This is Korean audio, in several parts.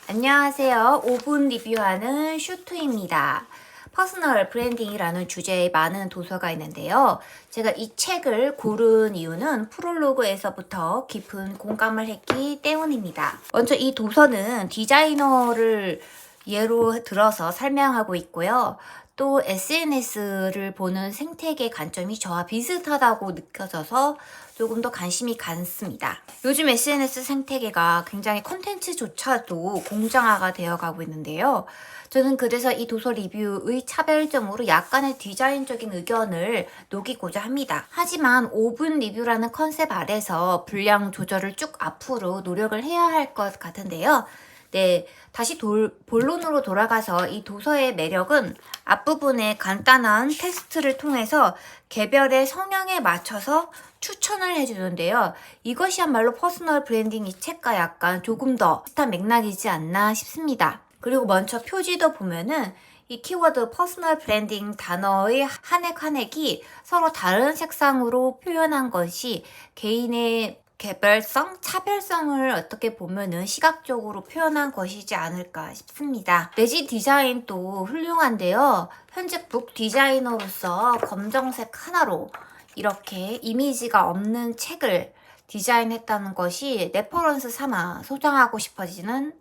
안녕하세요. 5분 리뷰하는 슈트입니다. 퍼스널 브랜딩이라는 주제에 많은 도서가 있는데요. 제가 이 책을 고른 이유는 프롤로그에서부터 깊은 공감을 했기 때문입니다. 먼저 이 도서는 디자이너를 예로 들어서 설명하고 있고요. 또 SNS를 보는 생태계 관점이 저와 비슷하다고 느껴져서 조금 더 관심이 갔습니다. 요즘 SNS 생태계가 굉장히 콘텐츠조차도 공정화가 되어가고 있는데요. 저는 그래서 이 도서 리뷰의 차별점으로 약간의 디자인적인 의견을 녹이고자 합니다. 하지만 5분 리뷰라는 컨셉 아래서 분량 조절을 쭉 앞으로 노력을 해야 할 것 같은데요. 네, 다시 본론으로 돌아가서 이 도서의 매력은 앞부분에 간단한 테스트를 통해서 개별의 성향에 맞춰서 추천을 해주는데요. 이것이야말로 퍼스널 브랜딩 이 책과 약간 조금 더 비슷한 맥락이지 않나 싶습니다. 그리고 먼저 표지도 보면은 이 키워드 퍼스널 브랜딩 단어의 한 획 한 획이 서로 다른 색상으로 표현한 것이 개인의 개별성, 차별성을 어떻게 보면은 시각적으로 표현한 것이지 않을까 싶습니다. 내지 디자인도 훌륭한데요. 현재 북 디자이너로서 검정색 하나로 이렇게 이미지가 없는 책을 디자인했다는 것이 레퍼런스 삼아 소장하고 싶어지는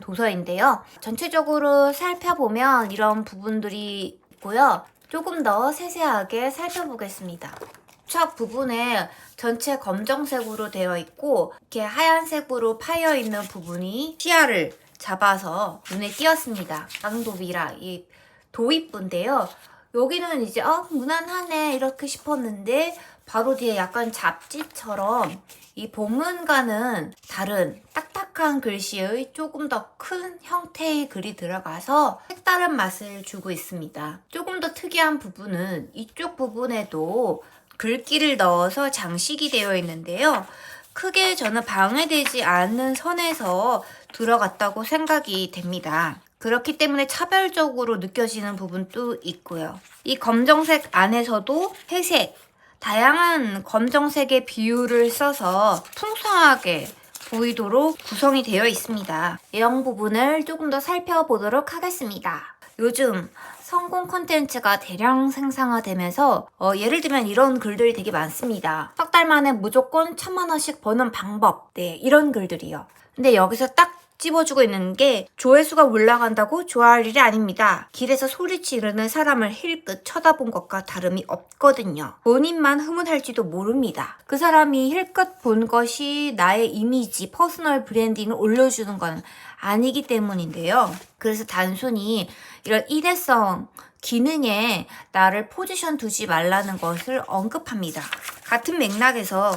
도서인데요. 전체적으로 살펴보면 이런 부분들이 있고요. 조금 더 세세하게 살펴보겠습니다. 첫 부분에 전체 검정색으로 되어 있고 이렇게 하얀색으로 파여 있는 부분이 시야를 잡아서 눈에 띄었습니다. 강도비라 이 도입부인데요. 여기는 이제 무난하네 이렇게 싶었는데 바로 뒤에 약간 잡지처럼 이 본문과는 다른 딱딱한 글씨의 조금 더 큰 형태의 글이 들어가서 색다른 맛을 주고 있습니다. 조금 더 특이한 부분은 이쪽 부분에도 글귀를 넣어서 장식이 되어 있는데요. 크게 저는 방해되지 않는 선에서 들어갔다고 생각이 됩니다. 그렇기 때문에 차별적으로 느껴지는 부분도 있고요. 이 검정색 안에서도 회색, 다양한 검정색의 비율을 써서 풍성하게 보이도록 구성이 되어 있습니다. 내용 부분을 조금 더 살펴보도록 하겠습니다. 요즘 성공 콘텐츠가 대량 생산화되면서 예를 들면 이런 글들이 되게 많습니다. 석 달 만에 무조건 1,000만 원씩 버는 방법. 네, 이런 글들이요. 근데 여기서 딱 집어주고 있는 게 조회수가 올라간다고 좋아할 일이 아닙니다. 길에서 소리 지르는 사람을 힐끗 쳐다본 것과 다름이 없거든요. 본인만 흐뭇할지도 모릅니다. 그 사람이 힐끗 본 것이 나의 이미지, 퍼스널 브랜딩을 올려주는 건 아니기 때문인데요. 그래서 단순히 이런 일회성 기능에 나를 포지션 두지 말라는 것을 언급합니다. 같은 맥락에서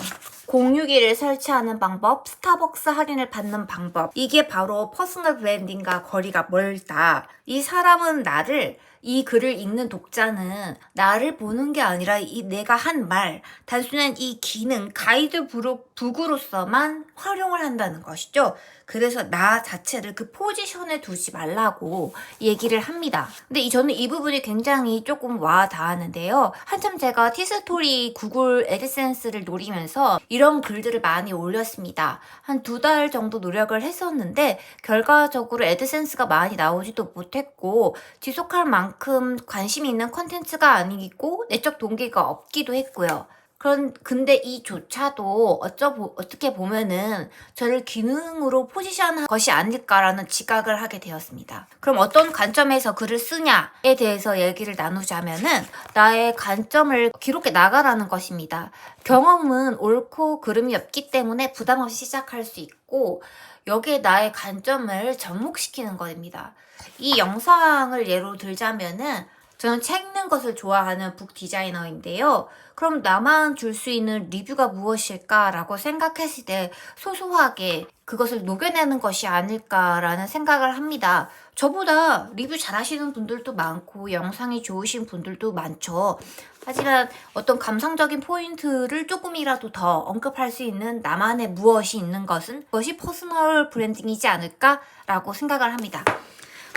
공유기를 설치하는 방법, 스타벅스 할인을 받는 방법, 이게 바로 퍼스널 브랜딩과 거리가 멀다. 이 사람은 이 글을 읽는 독자는 나를 보는 게 아니라 내가 한 말, 단순한 이 기능, 가이드북으로서만 활용을 한다는 것이죠. 그래서 나 자체를 그 포지션에 두지 말라고 얘기를 합니다. 근데 저는 이 부분이 굉장히 조금 와 닿았는데요. 한참 제가 티스토리 구글 애드센스를 노리면서 이런 글들을 많이 올렸습니다. 한 2달 정도 노력을 했었는데 결과적으로 애드센스가 많이 나오지도 못했고 지속할 만큼 관심이 있는 콘텐츠가 아니고 내적 동기가 없기도 했고요. 근데 이조차도 어떻게 보면은 저를 기능으로 포지션한 것이 아닐까라는 지각을 하게 되었습니다. 그럼 어떤 관점에서 글을 쓰냐에 대해서 얘기를 나누자면은 나의 관점을 기록해 나가라는 것입니다. 경험은 옳고 그름이 없기 때문에 부담 없이 시작할 수 있고 여기에 나의 관점을 접목시키는 겁니다. 이 영상을 예로 들자면은 저는 책 읽는 것을 좋아하는 북 디자이너인데요. 그럼 나만 줄 수 있는 리뷰가 무엇일까라고 생각했을 때 소소하게 그것을 녹여내는 것이 아닐까라는 생각을 합니다. 저보다 리뷰 잘하시는 분들도 많고 영상이 좋으신 분들도 많죠. 하지만 어떤 감성적인 포인트를 조금이라도 더 언급할 수 있는 나만의 무엇이 있는 것은 그것이 퍼스널 브랜딩이지 않을까라고 생각을 합니다.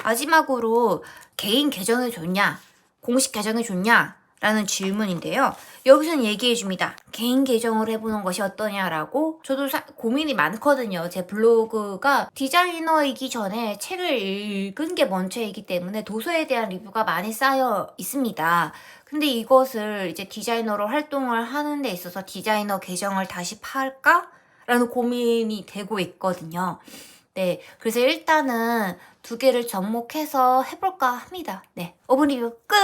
마지막으로 개인 계정이 좋냐? 공식 계정이 좋냐? 라는 질문인데요. 여기서는 얘기해 줍니다. 개인 계정을 해보는 것이 어떠냐라고. 저도 고민이 많거든요. 제 블로그가 디자이너이기 전에 책을 읽은 게 먼저이기 때문에 도서에 대한 리뷰가 많이 쌓여 있습니다. 근데 이것을 이제 디자이너로 활동을 하는 데 있어서 디자이너 계정을 다시 팔까? 라는 고민이 되고 있거든요. 네, 그래서 일단은 두 개를 접목해서 해볼까 합니다. 네, 오븐 리뷰 끝!